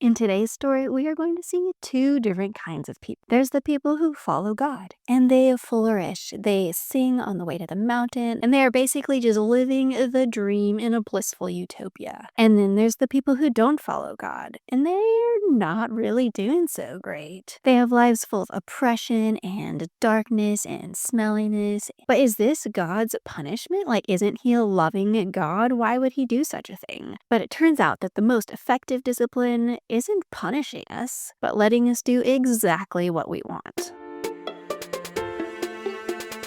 In today's story, we are going to see two different kinds of people. There's the people who follow God, and they flourish. They sing on the way to the mountain, and they are basically just living the dream in a blissful utopia. And then there's the people who don't follow God, and they're not really doing so great. They have lives full of oppression and darkness and smelliness. But is this God's punishment? Like, isn't he a loving God? Why would he do such a thing? But it turns out that the most effective discipline isn't punishing us, but letting us do exactly what we want.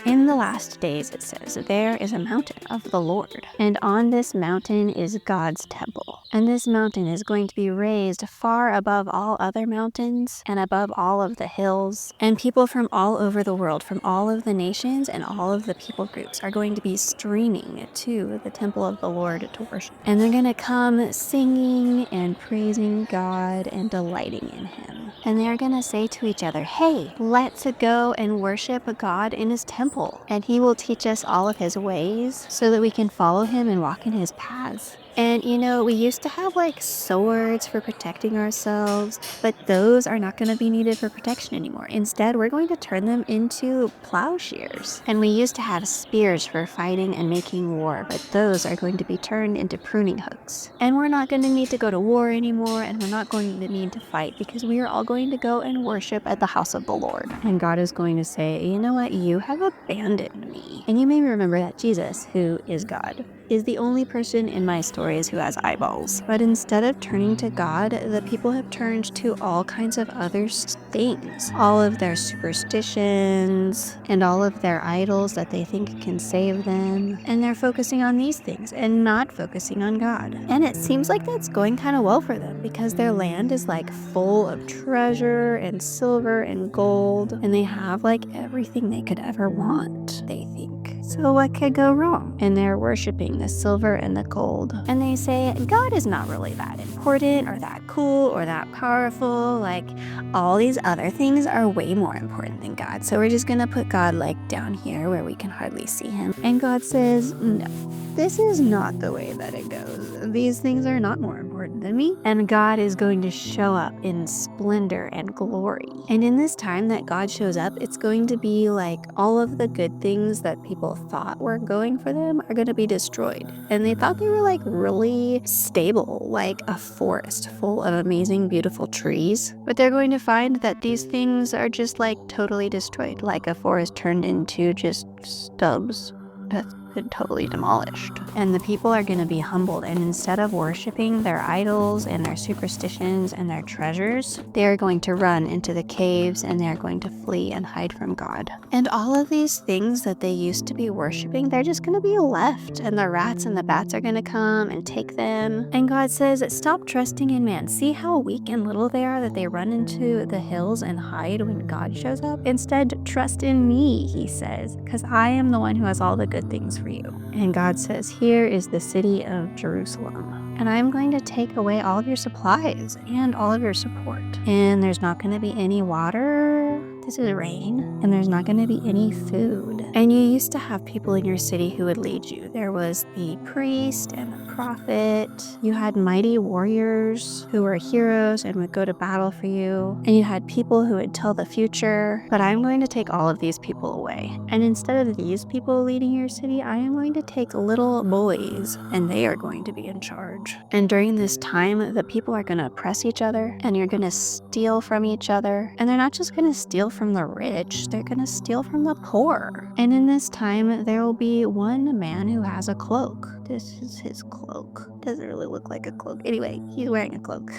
In the last days, it says, there is a mountain of the Lord, and on this mountain is God's temple. And this mountain is going to be raised far above all other mountains and above all of the hills. And people from all over the world, from all of the nations and all of the people groups are going to be streaming to the temple of the Lord to worship. And they're going to come singing and praising God and delighting in him. And they're going to say to each other, hey, let's go and worship God in his temple. And he will teach us all of his ways so that we can follow him and walk in his paths. And we used to have like swords for protecting ourselves, but those are not going to be needed for protection anymore. Instead, we're going to turn them into plowshares. And we used to have spears for fighting and making war, but those are going to be turned into pruning hooks. And we're not going to need to go to war anymore, and we're not going to need to fight because we are all going to go and worship at the house of the Lord. And God is going to say, you know what? You have abandoned me. And you may remember that Jesus, who is God, is the only person in my stories who has eyeballs. But instead of turning to God, the people have turned to all kinds of other things. All of their superstitions and all of their idols that they think can save them. And they're focusing on these things and not focusing on God. And it seems like that's going kind of well for them because their land is like full of treasure and silver and gold. And they have like everything they could ever want, they think. So what could go wrong? And they're worshiping the silver and the gold. And they say, God is not really that important or that cool or that powerful. Like, all these other things are way more important than God. So we're just gonna put God like down here where we can hardly see him. And God says, no, this is not the way that it goes. These things are not more important than me. And God is going to show up in splendor and glory. And in this time that God shows up, it's going to be like all of the good things that people thought were going for them are going to be destroyed. And they thought they were like really stable, like a forest full of amazing, beautiful trees. But they're going to find that these things are just like totally destroyed, like a forest turned into just stubs. That's been totally demolished. And the people are going to be humbled, and instead of worshiping their idols and their superstitions and their treasures, they are going to run into the caves and they are going to flee and hide from God. And all of these things that they used to be worshiping, they're just going to be left, and the rats and the bats are going to come and take them. And God says, stop trusting in man. See how weak and little they are that they run into the hills and hide when God shows up? Instead, trust in me, he says, because I am the one who has all the good things for you. And God says, here is the city of Jerusalem, and I'm going to take away all of your supplies and all of your support. And there's not going to be any water. This is rain. And there's not going to be any food. And you used to have people in your city who would lead you. There was the priest and the prophet. You had mighty warriors who were heroes and would go to battle for you. And you had people who would tell the future. But I'm going to take all of these people away. And instead of these people leading your city, I am going to take little boys, and they are going to be in charge. And during this time, the people are going to oppress each other, and you're going to steal from each other. And they're not just going to steal from the rich, they're going to steal from the poor. And in this time, there will be one man who has a cloak. This is his cloak. Doesn't really look like a cloak. Anyway, he's wearing a cloak.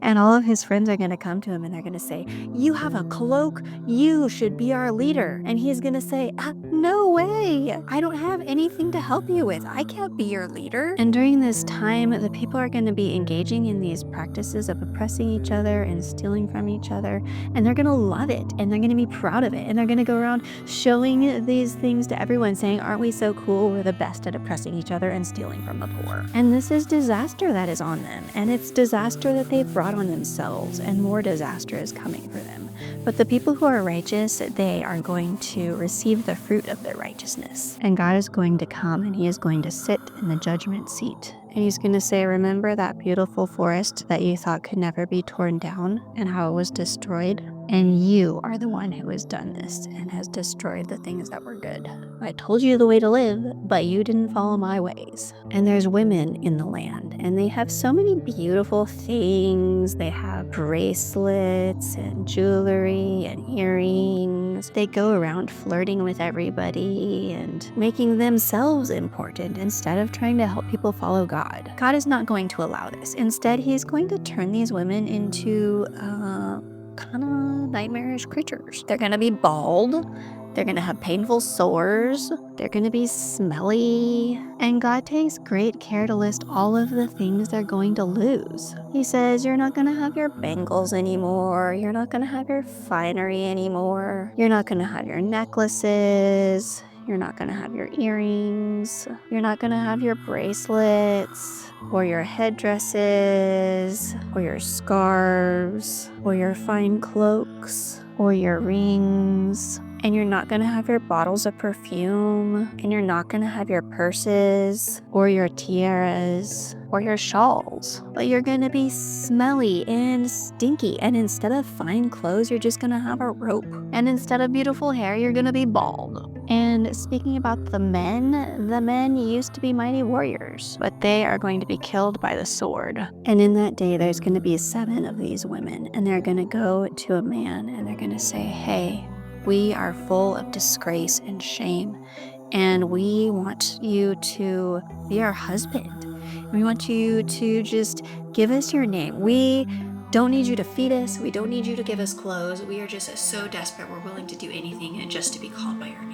And all of his friends are going to come to him and they're going to say, you have a cloak, you should be our leader. And he's going to say, no way, I don't have anything to help you with. I can't be your leader. And during this time, the people are going to be engaging in these practices of oppressing each other and stealing from each other. And they're going to love it, and they're going to be proud of it. And they're going to go around showing these things to everyone, saying, aren't we so cool? We're the best at oppressing each other and stealing from the poor. And this is disaster that is on them. And it's disaster that they've brought on themselves, and more disaster is coming for them. But the people who are righteous, they are going to receive the fruit of their righteousness. And God is going to come, and he is going to sit in the judgment seat. And he's going to say, remember that beautiful forest that you thought could never be torn down and how it was destroyed? And you are the one who has done this and has destroyed the things that were good. I told you the way to live, but you didn't follow my ways. And there's women in the land, and they have so many beautiful things. They have bracelets and jewelry and earrings. They go around flirting with everybody and making themselves important instead of trying to help people follow God. God is not going to allow this. Instead, he's going to turn these women into kind of nightmarish creatures. They're gonna be bald. They're gonna have painful sores. They're gonna be smelly. And God takes great care to list all of the things they're going to lose. He says, you're not gonna have your bangles anymore. You're not gonna have your finery anymore. You're not gonna have your necklaces. You're not gonna have your earrings. You're not gonna have your bracelets, or your headdresses, or your scarves, or your fine cloaks, or your rings. And you're not gonna have your bottles of perfume, and you're not gonna have your purses, or your tiaras, or your shawls. But you're gonna be smelly and stinky, and instead of fine clothes, you're just gonna have a rope. And instead of beautiful hair, you're gonna be bald. And speaking about the men used to be mighty warriors, but they are going to be killed by the sword. And in that day, there's going to be 7 of these women, and they're going to go to a man, and they're going to say, hey, we are full of disgrace and shame, and we want you to be our husband. We want you to just give us your name. We don't need you to feed us. We don't need you to give us clothes. We are just so desperate. We're willing to do anything and just to be called by your name.